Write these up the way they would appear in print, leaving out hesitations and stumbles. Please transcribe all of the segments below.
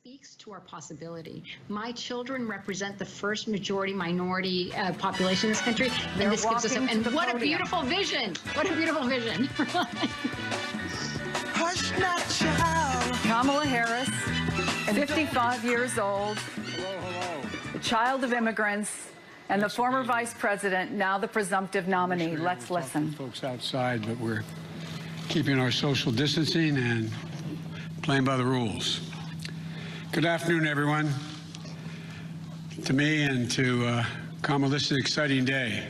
speaks to our possibility. My children represent the first majority minority population in this country, and this gives us and what a beautiful vision! What a beautiful vision! Hush not, child. Kamala Harris, 55 years old, the child of immigrants, and the former vice president, now the presumptive nominee. Let's listen. Folks outside, but we're keeping our social distancing and playing by the rules. Good afternoon, everyone. To me and to Kamala, this is an exciting day.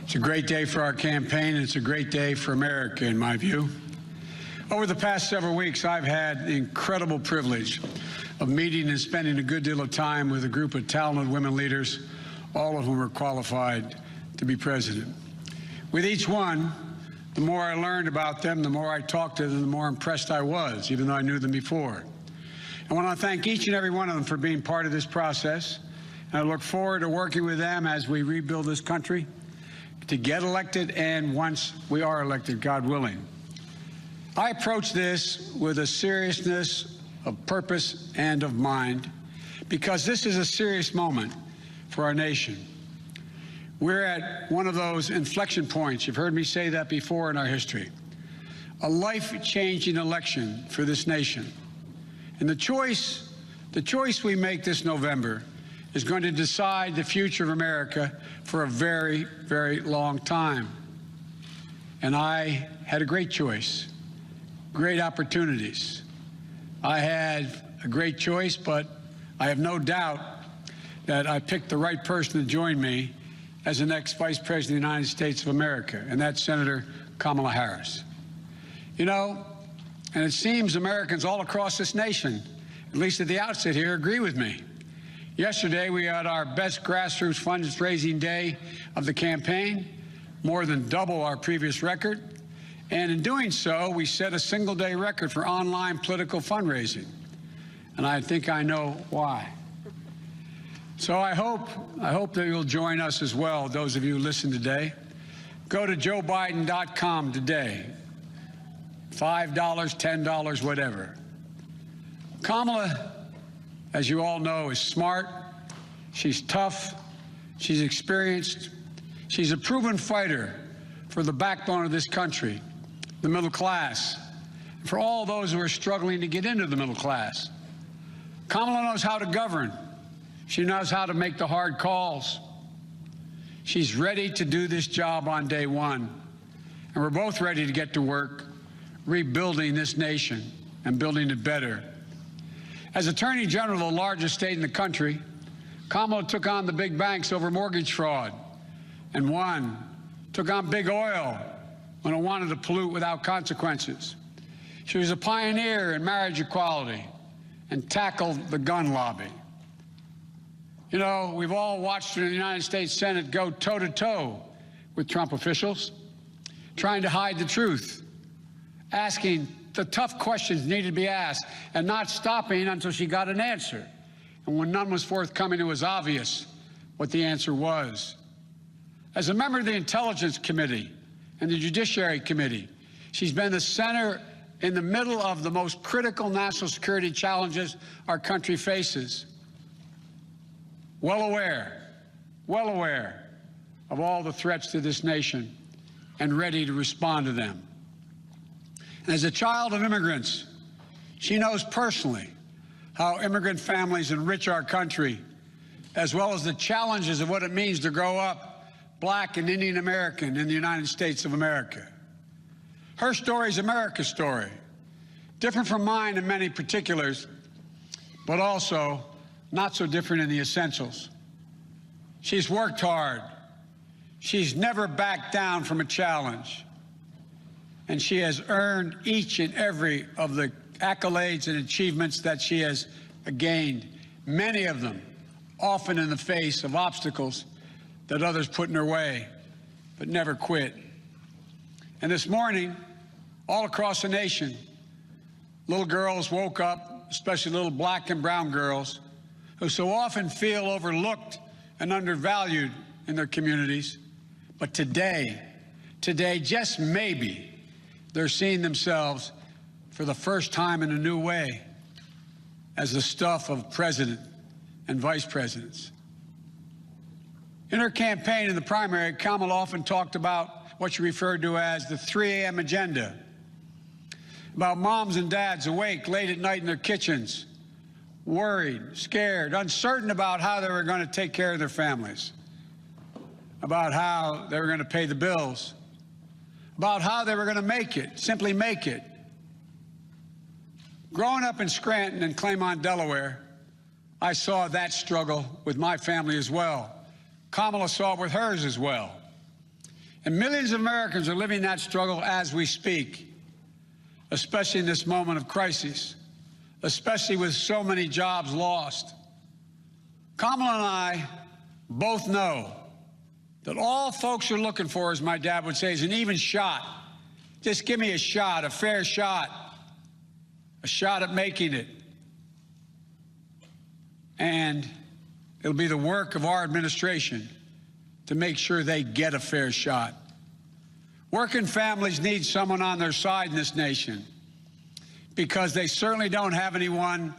It's a great day for our campaign, and it's a great day for America, in my view. Over the past several weeks, I've had the incredible privilege of meeting and spending a good deal of time with a group of talented women leaders, all of whom are qualified to be president. With each one, the more I learned about them, the more I talked to them, the more impressed I was, even though I knew them before. I want to thank each and every one of them for being part of this process, and I look forward to working with them as we rebuild this country to get elected, and once we are elected, God willing. I approach this with a seriousness of purpose and of mind, because this is a serious moment for our nation. We're at one of those inflection points. You've heard me say that before in our history. A life-changing election for this nation. And the choice we make this November is going to decide the future of America for a very, very long time. And I had a great choice, great opportunities. I had a great choice, but I have no doubt that I picked the right person to join me as the next Vice President of the United States of America, and that's Senator Kamala Harris. You know, and it seems Americans all across this nation, at least at the outset here, agree with me. Yesterday, we had our best grassroots fundraising day of the campaign, more than double our previous record. And in doing so, we set a single-day record for online political fundraising. And I think I know why. So I hope that you'll join us as well, those of you who listen today. Go to joebiden.com today. $5, $10, whatever. Kamala, as you all know, is smart. She's tough. She's experienced. She's a proven fighter for the backbone of this country, the middle class, for all those who are struggling to get into the middle class. Kamala knows how to govern. She knows how to make the hard calls. She's ready to do this job on day one. And we're both ready to get to work rebuilding this nation and building it better. As Attorney General of the largest state in the country, Kamala took on the big banks over mortgage fraud and won, took on big oil when it wanted to pollute without consequences. She was a pioneer in marriage equality and tackled the gun lobby. You know, we've all watched the United States Senate go toe-to-toe with Trump officials, trying to hide the truth, asking the tough questions needed to be asked, and not stopping until she got an answer. And when none was forthcoming, it was obvious what the answer was. As a member of the Intelligence Committee and the Judiciary Committee, she's been the center in the middle of the most critical national security challenges our country faces. Well aware of all the threats to this nation and ready to respond to them. And as a child of immigrants, she knows personally how immigrant families enrich our country, as well as the challenges of what it means to grow up Black and Indian American in the United States of America. Her story is America's story, different from mine in many particulars, but also not so different in the essentials. She's worked hard. She's never backed down from a challenge. And she has earned each and every of the accolades and achievements that she has gained, many of them often in the face of obstacles that others put in her way, but never quit. And this morning, all across the nation, little girls woke up, especially little Black and brown girls, who so often feel overlooked and undervalued in their communities. But today, just maybe, they're seeing themselves for the first time in a new way. as the stuff of president and vice presidents. In her campaign in the primary, Kamala often talked about what she referred to as the 3 a.m. agenda, about moms and dads awake late at night in their kitchens, worried, scared, uncertain about how they were going to take care of their families, about how they were going to pay the bills, about how they were going to make it, simply make it. Growing up in Scranton and Claymont, Delaware, I saw that struggle with my family as well. Kamala saw it with hers as well. And millions of Americans are living that struggle as we speak, especially in this moment of crisis, especially with so many jobs lost. Kamala and I both know that all folks are looking for, as my dad would say, is an even shot. Just give me a shot, a fair shot, a shot at making it. And it'll be the work of our administration to make sure they get a fair shot. Working families need someone on their side in this nation because they certainly don't have anyone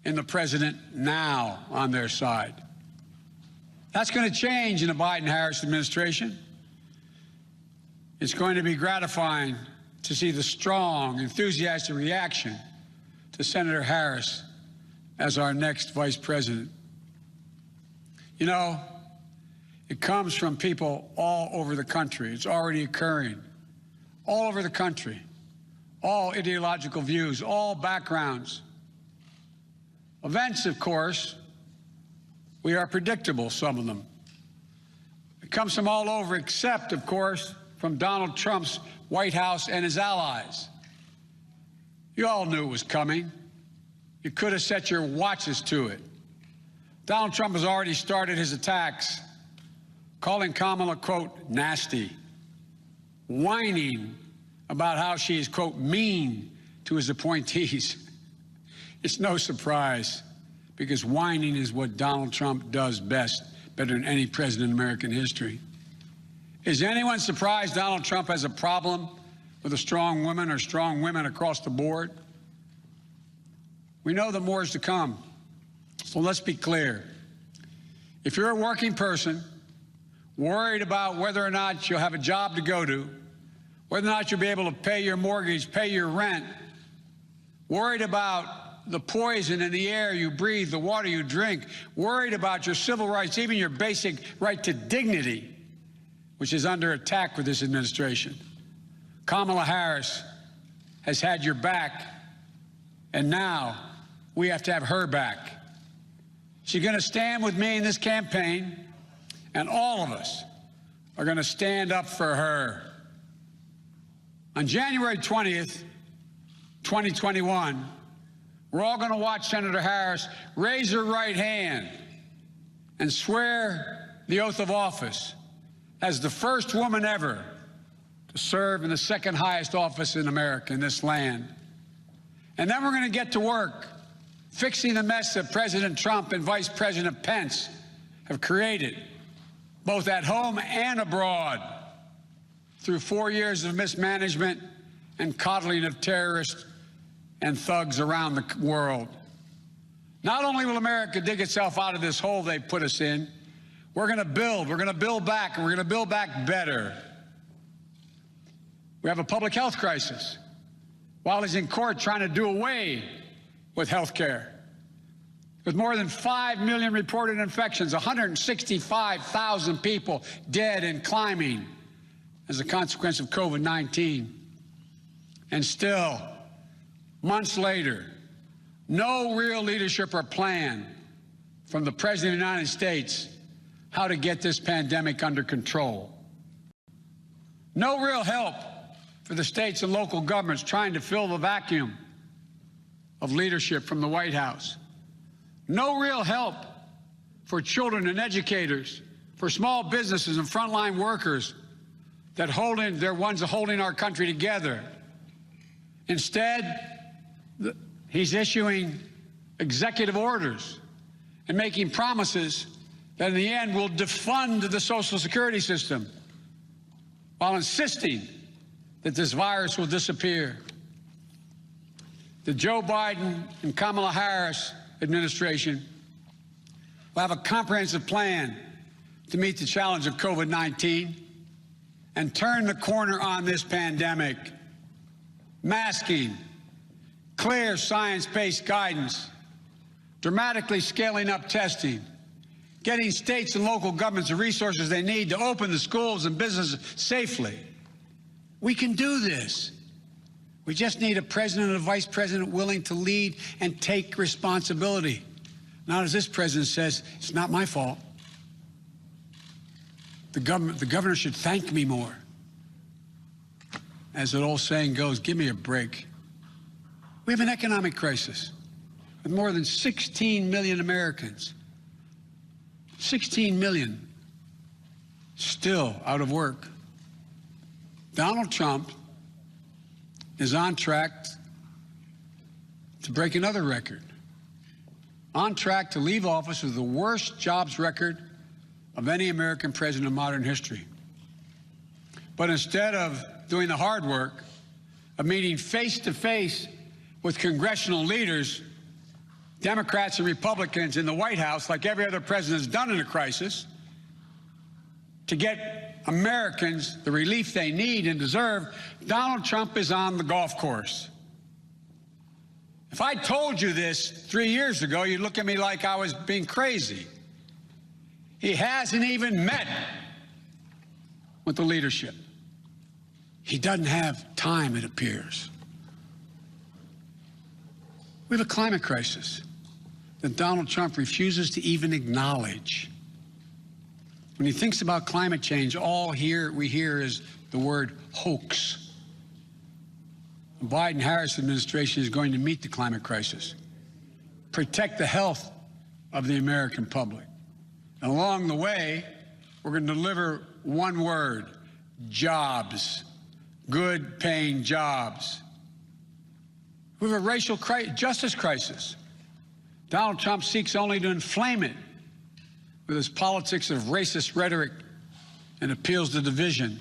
in the president now on their side. That's going to change in the Biden-Harris administration. It's going to be gratifying to see the strong, enthusiastic reaction to Senator Harris as our next vice president. You know, it comes from people all over the country. It's already occurring all over the country, all ideological views, all backgrounds. Events, of course, we are predictable, some of them. It comes from all over except, of course, from Donald Trump's White House and his allies. You all knew it was coming. You could have set your watches to it. Donald Trump has already started his attacks, calling Kamala, quote, nasty, whining about how she is, quote, mean to his appointees. It's no surprise, because whining is what Donald Trump does best, better than any president in American history. Is anyone surprised Donald Trump has a problem with a strong woman or strong women across the board? We know that more is to come. So let's be clear. If you're a working person, worried about whether or not you'll have a job to go to, whether or not you'll be able to pay your mortgage, pay your rent, worried about the poison in the air you breathe, the water you drink, worried about your civil rights, even your basic right to dignity, which is under attack with this administration. Kamala Harris has had your back, and now we have to have her back. She's going to stand with me in this campaign, and all of us are going to stand up for her. On January 20th, 2021, we're all going to watch Senator Harris raise her right hand and swear the oath of office as the first woman ever to serve in the second highest office in America, in this land. And then we're going to get to work fixing the mess that President Trump and Vice President Pence have created, both at home and abroad, through 4 years of mismanagement and coddling of terrorists and thugs around the world. Not only will America dig itself out of this hole they put us in, we're going to build back, and we're going to build back better. We have a public health crisis while he's in court trying to do away with health care. With more than 5 million reported infections, 165,000 people dead and climbing as a consequence of COVID-19. And still, months later, no real leadership or plan from the President of the United States how to get this pandemic under control. No real help for the states and local governments trying to fill the vacuum of leadership from the White House. No real help for children and educators, for small businesses and frontline workers they're ones holding our country together. Instead, he's issuing executive orders and making promises that in the end will defund the Social Security system while insisting that this virus will disappear. the Joe Biden and Kamala Harris administration will have a comprehensive plan to meet the challenge of COVID-19 and turn the corner on this pandemic. Masking, clear science-based guidance, dramatically scaling up testing, getting states and local governments the resources they need to open the schools and businesses safely. We can do this. We just need a president and a vice president willing to lead and take responsibility. Not as this president says, it's not my fault. The governor should thank me more. As that old saying goes, give me a break. We have an economic crisis with more than 16 million Americans. 16 million still out of work. Donald Trump is on track to break another record. On track to leave office with the worst jobs record of any American president in modern history. But instead of doing the hard work of meeting face-to-face with congressional leaders, Democrats and Republicans in the White House, like every other president has done in a crisis, to get Americans the relief they need and deserve, Donald Trump is on the golf course. If I told you this 3 years ago, you'd look at me like I was being crazy. He hasn't even met with the leadership. He doesn't have time, it appears. We have a climate crisis that Donald Trump refuses to even acknowledge. When he thinks about climate change, all we hear is the word hoax. The Biden-Harris administration is going to meet the climate crisis, protect the health of the American public. And along the way, we're going to deliver one word: jobs, good-paying jobs. We have a racial justice crisis. Donald Trump seeks only to inflame it with his politics of racist rhetoric and appeals to division.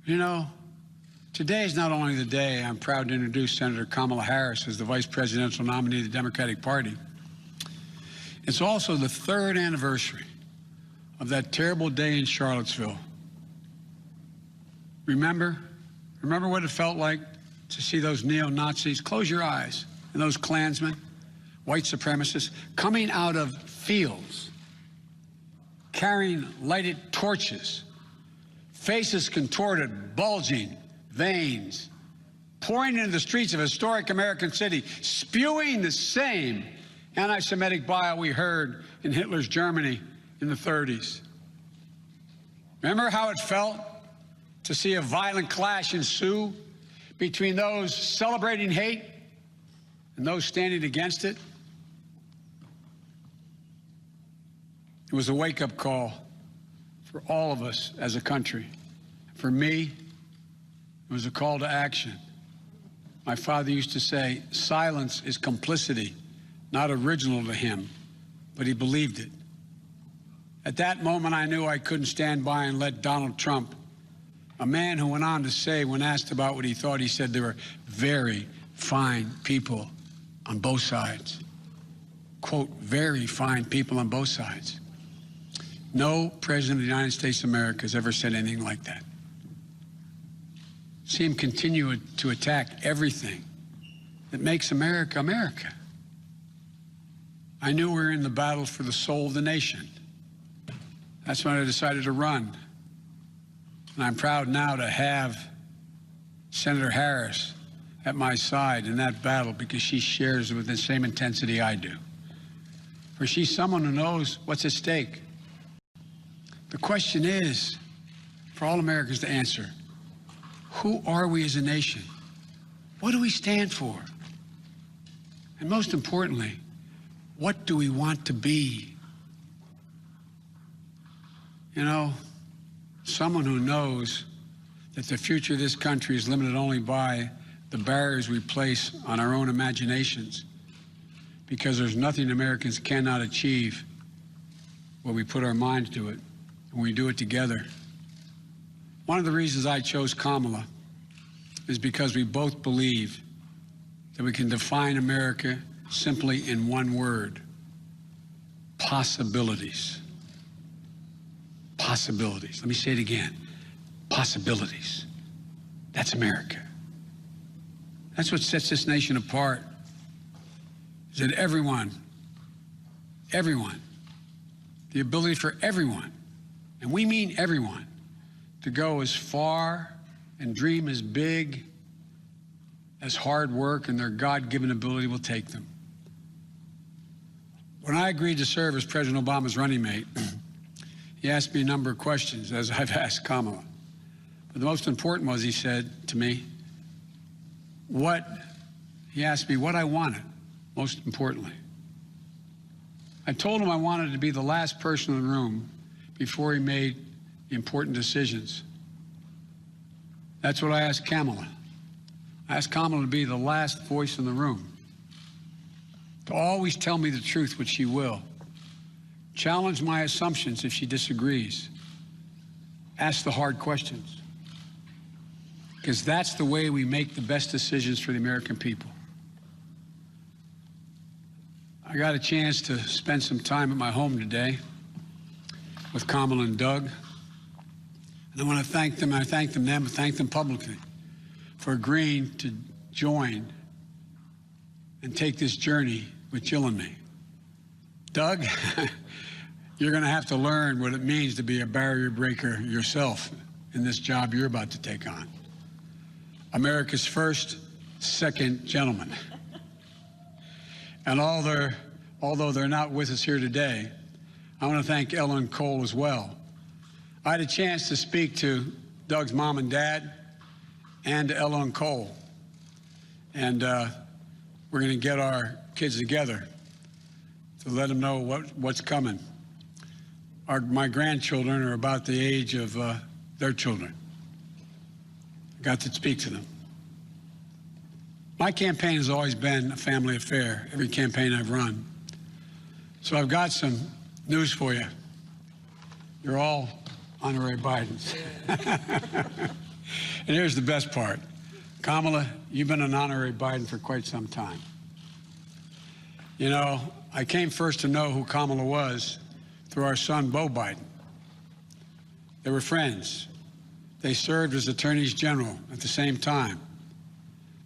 You know, today is not only the day I'm proud to introduce Senator Kamala Harris as the vice presidential nominee of the Democratic Party, it's also the 3rd anniversary of that terrible day in Charlottesville. Remember what it felt like to see those neo-Nazis? Close your eyes. And those Klansmen, white supremacists, coming out of fields, carrying lighted torches, faces contorted, bulging, veins, pouring into the streets of a historic American city, spewing the same anti-Semitic bile we heard in Hitler's Germany in the 30s. Remember how it felt to see a violent clash ensue between those celebrating hate and those standing against it? It was a wake-up call for all of us as a country. For me, it was a call to action. My father used to say, silence is complicity, not original to him, but he believed it. At that moment, I knew I couldn't stand by and let Donald Trump, a man who went on to say, when asked about what he thought, he said there were very fine people on both sides. Quote, very fine people on both sides. No president of the United States of America has ever said anything like that. See him continue to attack everything that makes America, America. I knew we were in the battle for the soul of the nation. That's when I decided to run. And I'm proud now to have Senator Harris at my side in that battle, because she shares with the same intensity I do. For she's someone who knows what's at stake. The question is, for all Americans to answer, who are we as a nation? What do we stand for? And most importantly, what do we want to be? You know, someone who knows that the future of this country is limited only by the barriers we place on our own imaginations, because there's nothing Americans cannot achieve when we put our minds to it, when we do it together. One of the reasons I chose Kamala is because we both believe that we can define America simply in one word: possibilities. Possibilities. Let me say it again. Possibilities. That's America. That's what sets this nation apart, is that everyone, the ability for everyone, and we mean everyone, to go as far and dream as big as hard work and their God-given ability will take them. When I agreed to serve as President Obama's running mate, he asked me a number of questions, as I've asked Kamala. But the most important was, he said to me, he asked me what I wanted, most importantly. I told him I wanted to be the last person in the room before he made the important decisions. That's what I asked Kamala. I asked Kamala to be the last voice in the room, to always tell me the truth, which she will. Challenge my assumptions if she disagrees. Ask the hard questions. Because that's the way we make the best decisions for the American people. I got a chance to spend some time at my home today with Kamala and Doug. And I want to thank them, and I thank them publicly for agreeing to join and take this journey with Jill and me. Doug, you're going to have to learn what it means to be a barrier breaker yourself in this job you're about to take on. America's first second gentleman. And although they're not with us here today, I want to thank Ellen Cole as well. I had a chance to speak to Doug's mom and dad and to Ellen Cole. And we're going to get our kids together to let them know what's coming. My grandchildren are about the age of their children. I got to speak to them. My campaign has always been a family affair, every campaign I've run. So I've got some news for you. You're all honorary Bidens. And here's the best part. Kamala, you've been an honorary Biden for quite some time. You know, I came first to know who Kamala was through our son, Beau Biden. They were friends. They served as attorneys general at the same time.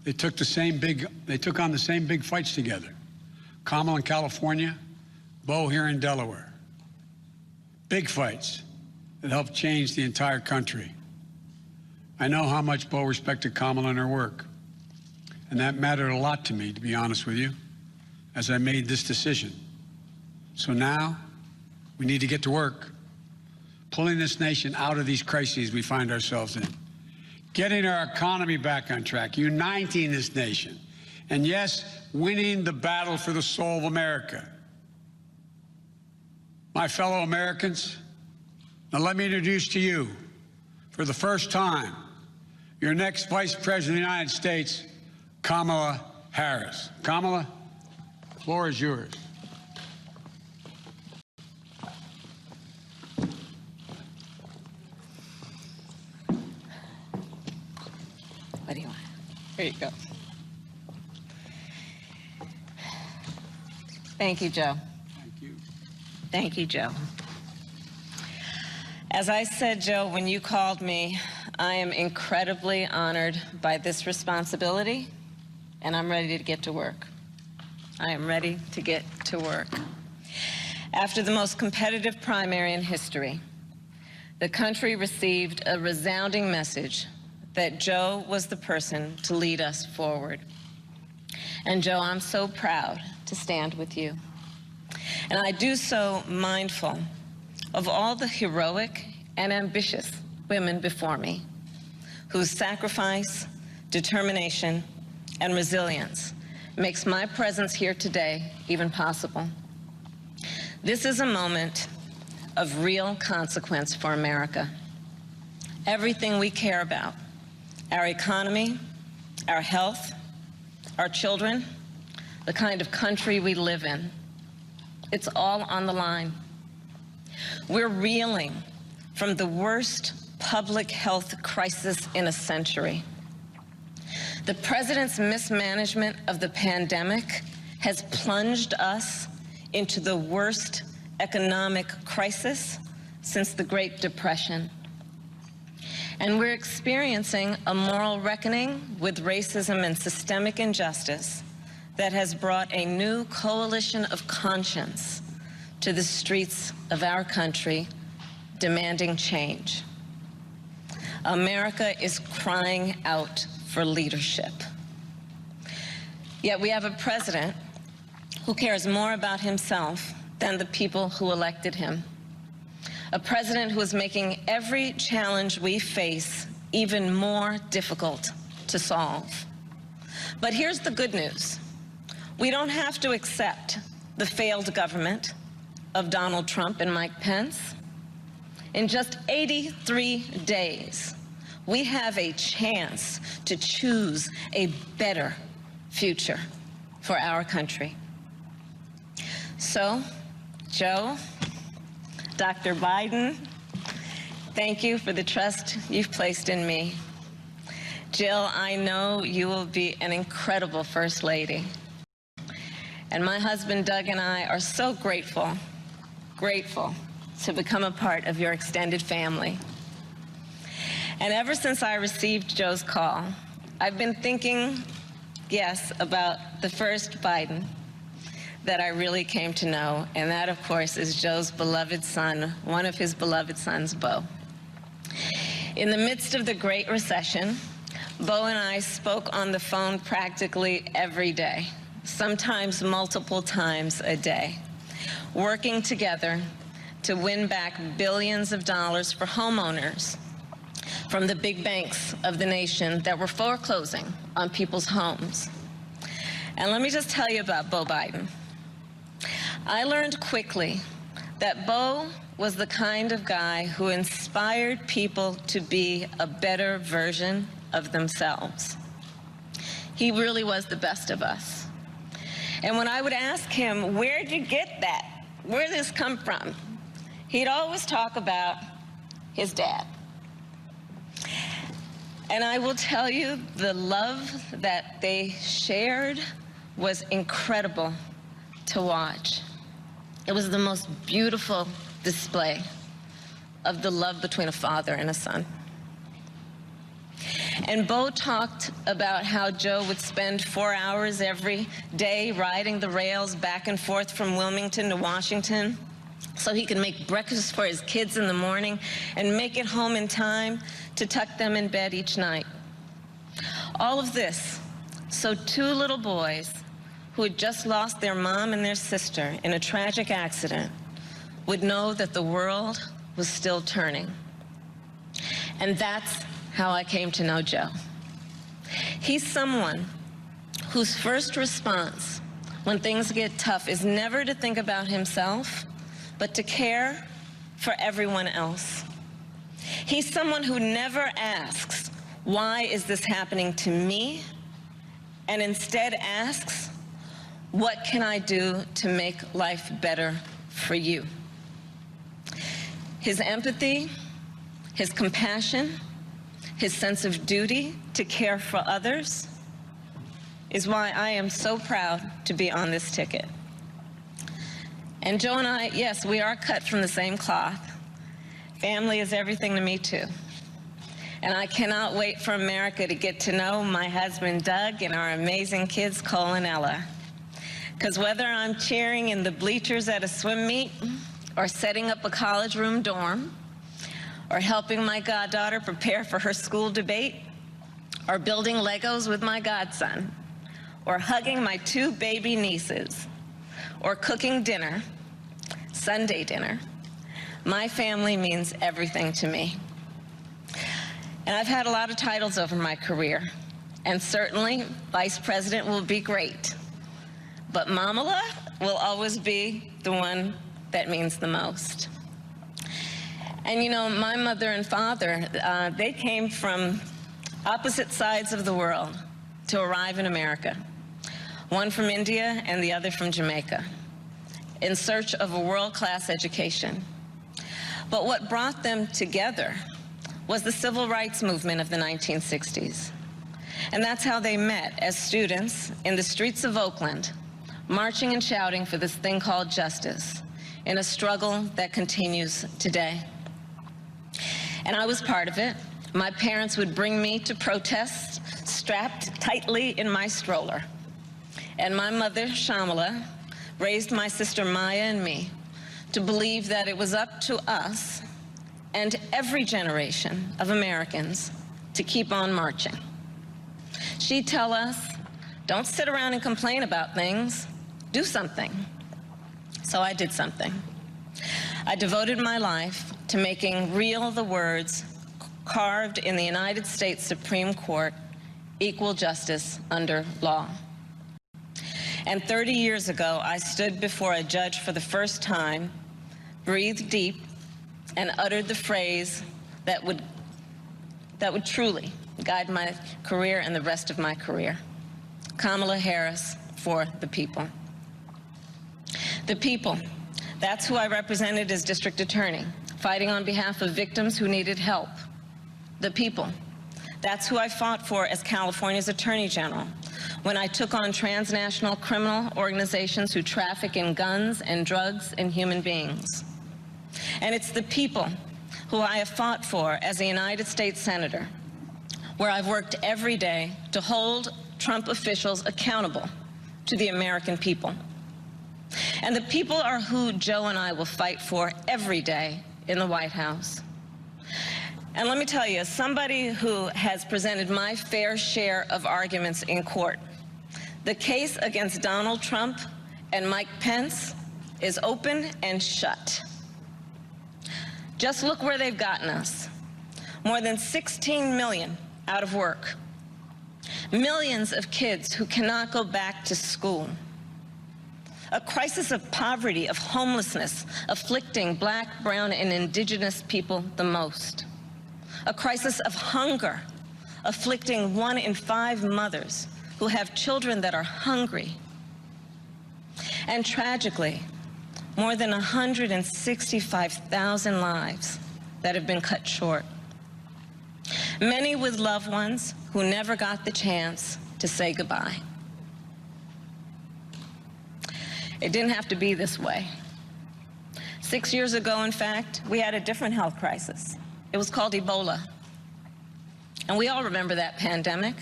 They took on the same big fights together. Kamala in California, Beau here in Delaware. Big fights that helped change the entire country. I know how much Beau respected Kamala and her work, and that mattered a lot to me, to be honest with you, as I made this decision. So now we need to get to work, pulling this nation out of these crises we find ourselves in, getting our economy back on track, uniting this nation, and yes, winning the battle for the soul of America. My fellow Americans, now let me introduce to you, for the first time, your next Vice President of the United States, Kamala Harris. Kamala, the floor is yours. What do you want? Here you go. Thank you, Joe. Thank you. Thank you, Joe. As I said, Joe, when you called me, I am incredibly honored by this responsibility, and I'm ready to get to work. I am ready to get to work. After the most competitive primary in history, the country received a resounding message that Joe was the person to lead us forward. And Joe, I'm so proud to stand with you. And I do so mindful of all the heroic and ambitious women before me, whose sacrifice, determination, and resilience makes my presence here today even possible. This is a moment of real consequence for America. Everything we care about, our economy, our health, our children, the kind of country we live in, it's all on the line. We're reeling from the worst public health crisis in a century. The president's mismanagement of the pandemic has plunged us into the worst economic crisis since the Great Depression. And we're experiencing a moral reckoning with racism and systemic injustice that has brought a new coalition of conscience to the streets of our country, demanding change. America is crying out for leadership. Yet we have a president who cares more about himself than the people who elected him. A president who is making every challenge we face even more difficult to solve. But here's the good news. We don't have to accept the failed government of Donald Trump and Mike Pence. In just 83 days, we have a chance to choose a better future for our country. So, Joe, Dr. Biden, thank you for the trust you've placed in me. Jill, I know you will be an incredible First Lady. And my husband, Doug, and I are so grateful to become a part of your extended family. And ever since I received Joe's call, I've been thinking, yes, about the first Biden that I really came to know, and that, of course, is Joe's beloved son, one of his beloved sons, Beau. In the midst of the Great Recession, Beau and I spoke on the phone practically every day, sometimes multiple times a day, working together to win back billions of dollars for homeowners from the big banks of the nation that were foreclosing on people's homes. And let me just tell you about Beau Biden. I learned quickly that Beau was the kind of guy who inspired people to be a better version of themselves. He really was the best of us. And when I would ask him, where'd you get that? Where did this come from? He'd always talk about his dad. And I will tell you, the love that they shared was incredible to watch. It was the most beautiful display of the love between a father and a son. And Beau talked about how Joe would spend 4 hours every day riding the rails back and forth from Wilmington to Washington so he could make breakfast for his kids in the morning and make it home in time to tuck them in bed each night. All of this so 2 little boys who had just lost their mom and their sister in a tragic accident would know that the world was still turning. And that's how I came to know Joe. He's someone whose first response when things get tough is never to think about himself, but to care for everyone else. He's someone who never asks, why is this happening to me? And instead asks, what can I do to make life better for you? His empathy, his compassion, his sense of duty to care for others is why I am so proud to be on this ticket. And Joe and I, yes, we are cut from the same cloth. Family is everything to me, too. And I cannot wait for America to get to know my husband, Doug, and our amazing kids, Cole and Ella. Because whether I'm cheering in the bleachers at a swim meet, or setting up a college room dorm, or helping my goddaughter prepare for her school debate, or building Legos with my godson, or hugging my 2 baby nieces, or cooking dinner, Sunday dinner, my family means everything to me. And I've had a lot of titles over my career, and certainly Vice President will be great. But Kamala will always be the one that means the most. And you know, my mother and father, they came from opposite sides of the world to arrive in America. One from India and the other from Jamaica, in search of a world-class education. But what brought them together was the civil rights movement of the 1960s. And that's how they met, as students in the streets of Oakland, marching and shouting for this thing called justice, in a struggle that continues today. And I was part of it. My parents would bring me to protests strapped tightly in my stroller. And my mother, Kamala, raised my sister Maya and me to believe that it was up to us and every generation of Americans to keep on marching. She'd tell us, don't sit around and complain about things, do something. So I did something. I devoted my life to making real the words carved in the United States Supreme Court, equal justice under law. And 30 years ago, I stood before a judge for the first time, breathed deep, and uttered the phrase that would truly guide my career and the rest of my career. Kamala Harris for the people. The people, that's who I represented as district attorney, fighting on behalf of victims who needed help. The people, that's who I fought for as California's attorney general, when I took on transnational criminal organizations who traffic in guns and drugs and human beings. And it's the people who I have fought for as a United States Senator, where I've worked every day to hold Trump officials accountable to the American people. And the people are who Joe and I will fight for every day in the White House. And let me tell you, as somebody who has presented my fair share of arguments in court, the case against Donald Trump and Mike Pence is open and shut. Just look where they've gotten us. More than 16 million out of work. Millions of kids who cannot go back to school. A crisis of poverty, of homelessness, afflicting Black, brown, and indigenous people the most. A crisis of hunger, afflicting 1 in 5 mothers who have children that are hungry. And tragically, more than 165,000 lives that have been cut short. Many with loved ones who never got the chance to say goodbye. It didn't have to be this way. 6 years ago, in fact, we had a different health crisis. It was called Ebola. And we all remember that pandemic.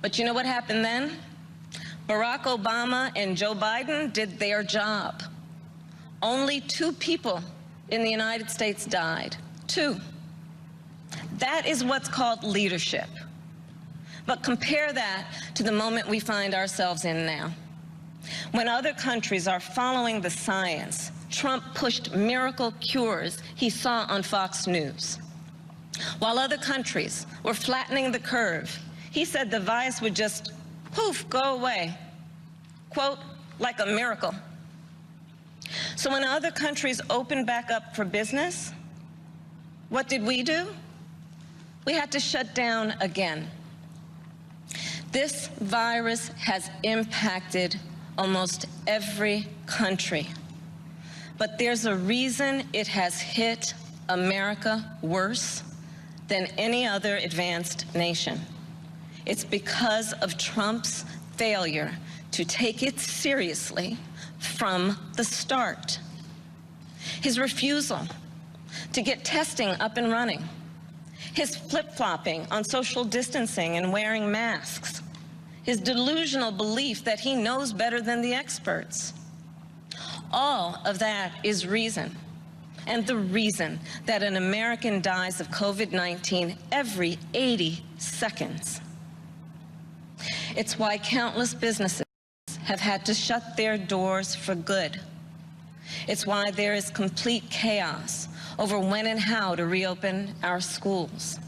But you know what happened then? Barack Obama and Joe Biden did their job. Only 2 people in the United States died. 2. That is what's called leadership. But compare that to the moment we find ourselves in now. When other countries are following the science, Trump pushed miracle cures he saw on Fox News. While other countries were flattening the curve, he said the virus would just, poof, go away. Quote, like a miracle. So when other countries opened back up for business, what did we do? We had to shut down again. This virus has impacted almost every country. But there's a reason it has hit America worse than any other advanced nation. It's because of Trump's failure to take it seriously from the start. His refusal to get testing up and running. His flip-flopping on social distancing and wearing masks. His delusional belief that he knows better than the experts. All of that is reason, and the reason that an American dies of COVID-19 every 80 seconds. It's why countless businesses have had to shut their doors for good. It's why there is complete chaos over when and how to reopen our schools.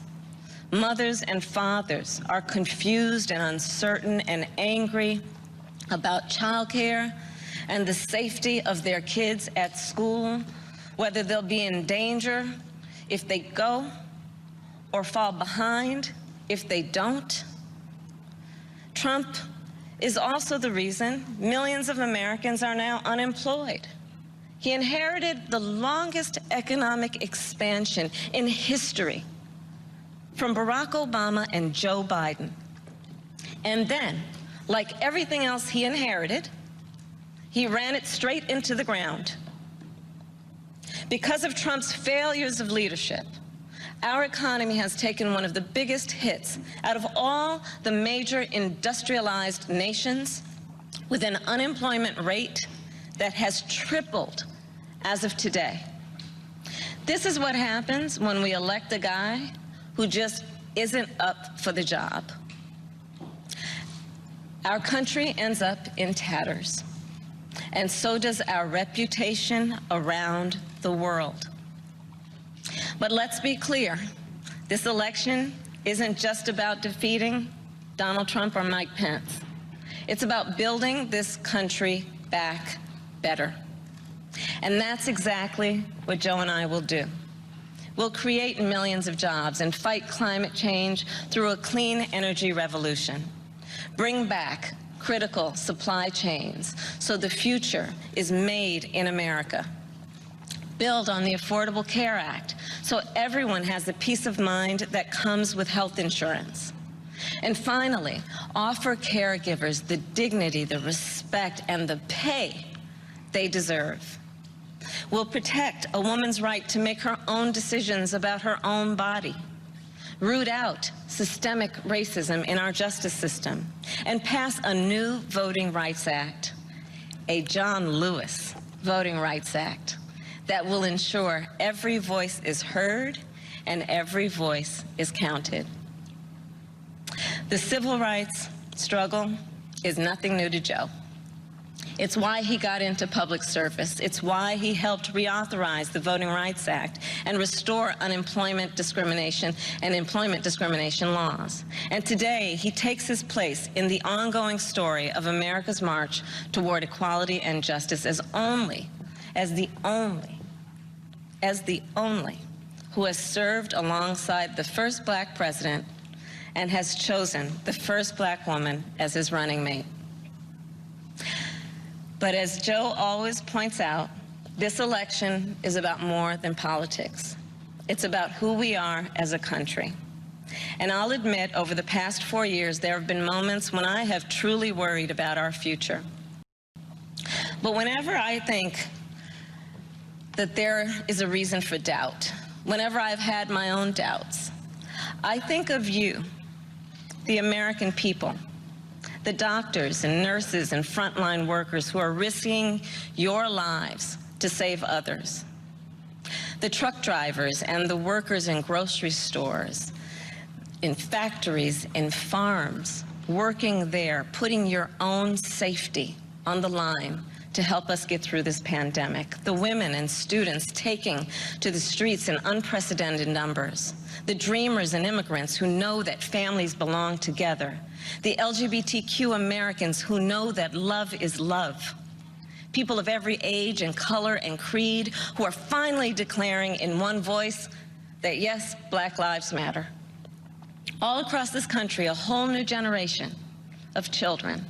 Mothers and fathers are confused and uncertain and angry about childcare and the safety of their kids at school, whether they'll be in danger if they go or fall behind if they don't. Trump is also the reason millions of Americans are now unemployed. He inherited the longest economic expansion in history from Barack Obama and Joe Biden. And then, like everything else he inherited, he ran it straight into the ground. Because of Trump's failures of leadership, our economy has taken one of the biggest hits out of all the major industrialized nations, with an unemployment rate that has tripled as of today. This is what happens when we elect a guy who just isn't up for the job. Our country ends up in tatters, and so does our reputation around the world. But let's be clear, this election isn't just about defeating Donald Trump or Mike Pence. It's about building this country back better. And that's exactly what Joe and I will do. We'll create millions of jobs and fight climate change through a clean energy revolution. Bring back critical supply chains so the future is made in America. Build on the Affordable Care Act so everyone has the peace of mind that comes with health insurance. And finally, offer caregivers the dignity, the respect, and the pay they deserve. We'll protect a woman's right to make her own decisions about her own body, root out systemic racism in our justice system, and pass a new Voting Rights Act, a John Lewis Voting Rights Act, that will ensure every voice is heard and every voice is counted. The civil rights struggle is nothing new to Joe. It's why he got into public service. It's why he helped reauthorize the Voting Rights Act and restore unemployment discrimination and employment discrimination laws. And today, he takes his place in the ongoing story of America's march toward equality and justice as the only who has served alongside the first black president and has chosen the first black woman as his running mate. But as Joe always points out, this election is about more than politics. It's about who we are as a country. And I'll admit, over the past 4 years, there have been moments when I have truly worried about our future. But whenever I think that there is a reason for doubt, whenever I've had my own doubts, I think of you, the American people, the doctors and nurses and frontline workers who are risking your lives to save others, the truck drivers and the workers in grocery stores, in factories, in farms, working there, putting your own safety on the line to help us get through this pandemic, the women and students taking to the streets in unprecedented numbers, the dreamers and immigrants who know that families belong together, the LGBTQ Americans who know that love is love, people of every age and color and creed who are finally declaring in one voice that yes, Black lives matter. All across this country, a whole new generation of children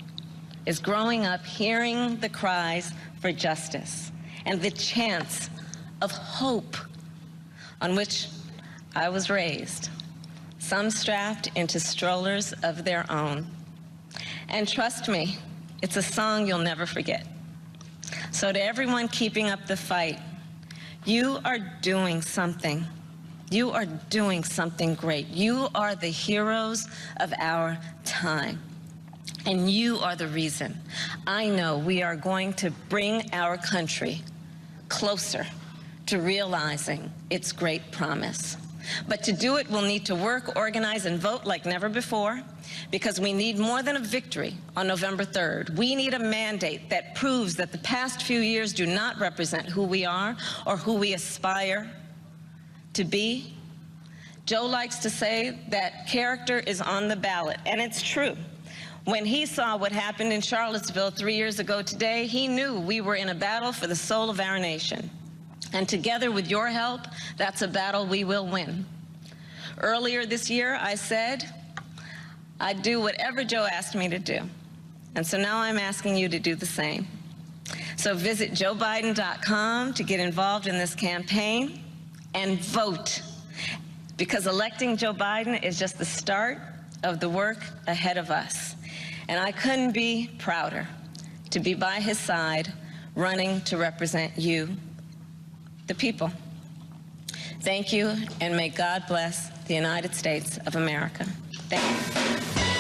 is growing up hearing the cries for justice and the chants of hope on which I was raised, some strapped into strollers of their own. And trust me, it's a song you'll never forget. So to everyone keeping up the fight, you are doing something. You are doing something great. You are the heroes of our time. And you are the reason I know we are going to bring our country closer to realizing its great promise. But to do it, we'll need to work, organize, and vote like never before, because we need more than a victory on November 3rd. We need a mandate that proves that the past few years do not represent who we are or who we aspire to be. Joe likes to say that character is on the ballot, and it's true. When he saw what happened in Charlottesville 3 years ago today, he knew we were in a battle for the soul of our nation. And together with your help, that's a battle we will win. Earlier this year, I said I'd do whatever Joe asked me to do. And so now I'm asking you to do the same. So visit joebiden.com to get involved in this campaign and vote. Because electing Joe Biden is just the start of the work ahead of us. And I couldn't be prouder to be by his side, running to represent you, the people. Thank you, and may God bless the United States of America. Thank you.